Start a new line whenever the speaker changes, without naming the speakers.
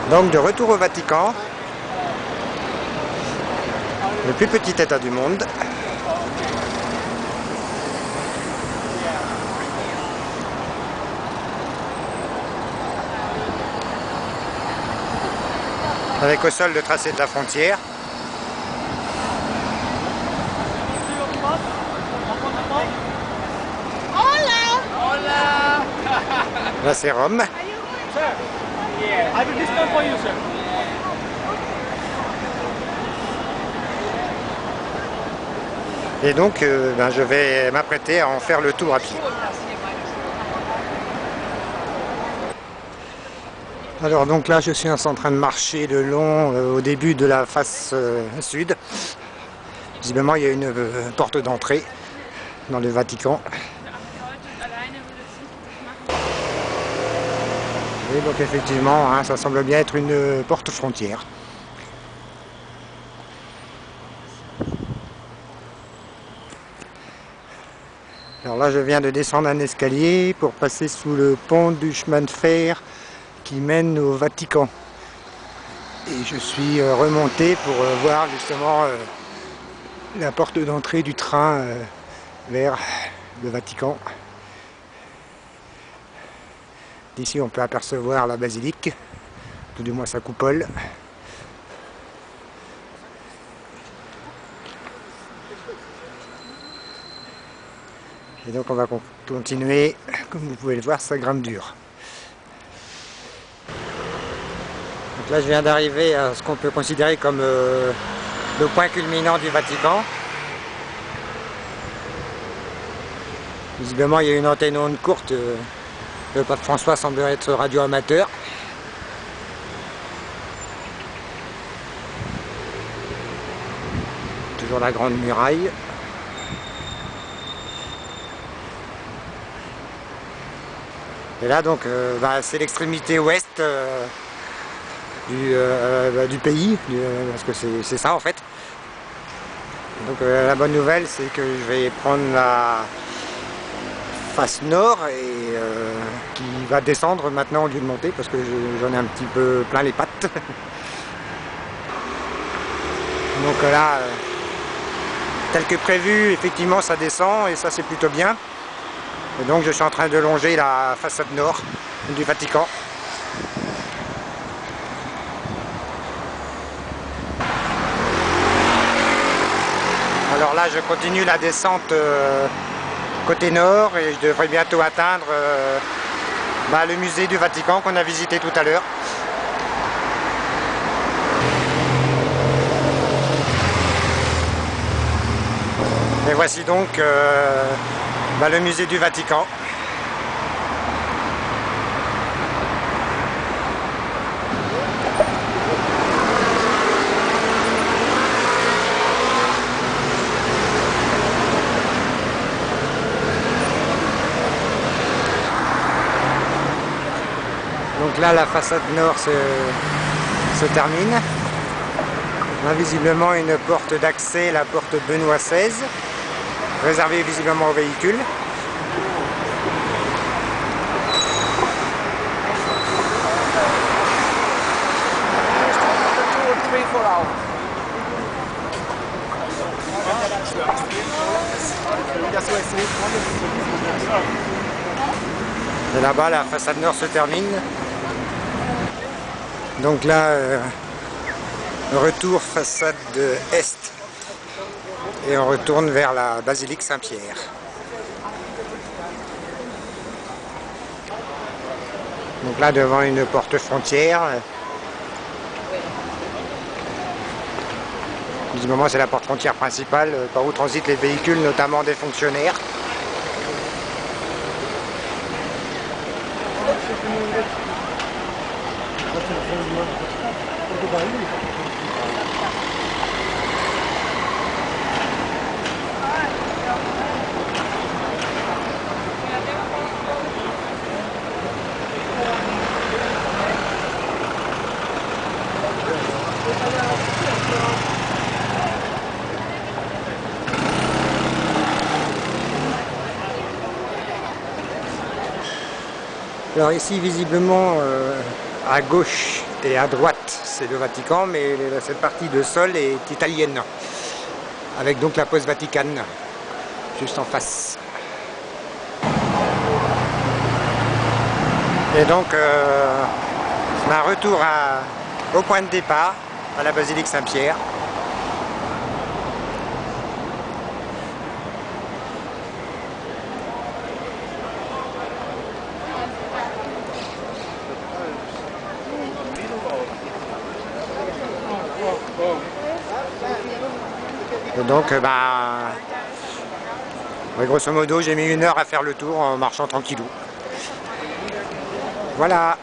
Donc de retour au Vatican, le plus petit État du monde. Avec au sol le tracé de la frontière. Là c'est Rome. Et donc je vais m'apprêter à en faire le tour à pied. Alors donc là je suis en train de marcher le long au début de la face sud. Visiblement il y a une porte d'entrée dans le Vatican. Et donc effectivement hein, ça semble bien être une porte frontière. Alors là je viens de descendre un escalier pour passer sous le pont du chemin de fer qui mène au Vatican. Et je suis remonté pour voir justement la porte d'entrée du train vers le Vatican. D'ici on peut apercevoir la basilique, tout du moins sa coupole. Et donc on va continuer, comme vous pouvez le voir, ça grimpe dur. Donc là je viens d'arriver à ce qu'on peut considérer comme le point culminant du Vatican. Visiblement il y a une antenne onde courte, le pape François semble être radio-amateur. Toujours la grande muraille. Et là donc c'est l'extrémité ouest du pays, parce que c'est ça en fait. Donc la bonne nouvelle c'est que je vais prendre la face nord et qui va descendre maintenant au lieu de monter parce que j'en ai un petit peu plein les pattes. Donc là, tel que prévu, effectivement ça descend et ça c'est plutôt bien. Et donc je suis en train de longer la façade nord du Vatican. Alors là je continue la descente côté nord et je devrais bientôt atteindre le musée du Vatican qu'on a visité tout à l'heure. Et voici donc le musée du Vatican. Donc là la façade nord se termine. On a visiblement une porte d'accès, la porte Benoît XVI, réservée visiblement aux véhicules. Et là-bas la façade nord se termine. Donc là, retour façade est et on retourne vers la basilique Saint-Pierre. Donc là devant une porte frontière. Visiblement c'est la porte frontière principale par où transitent les véhicules, notamment des fonctionnaires. Alors ici visiblement à gauche Et à droite, c'est le Vatican, mais cette partie de sol est italienne. Avec donc la Poste Vaticane, juste en face. Et donc, un retour au point de départ, à la basilique Saint-Pierre. Et donc, grosso modo, j'ai mis 1 heure à faire le tour en marchant tranquillou. Voilà.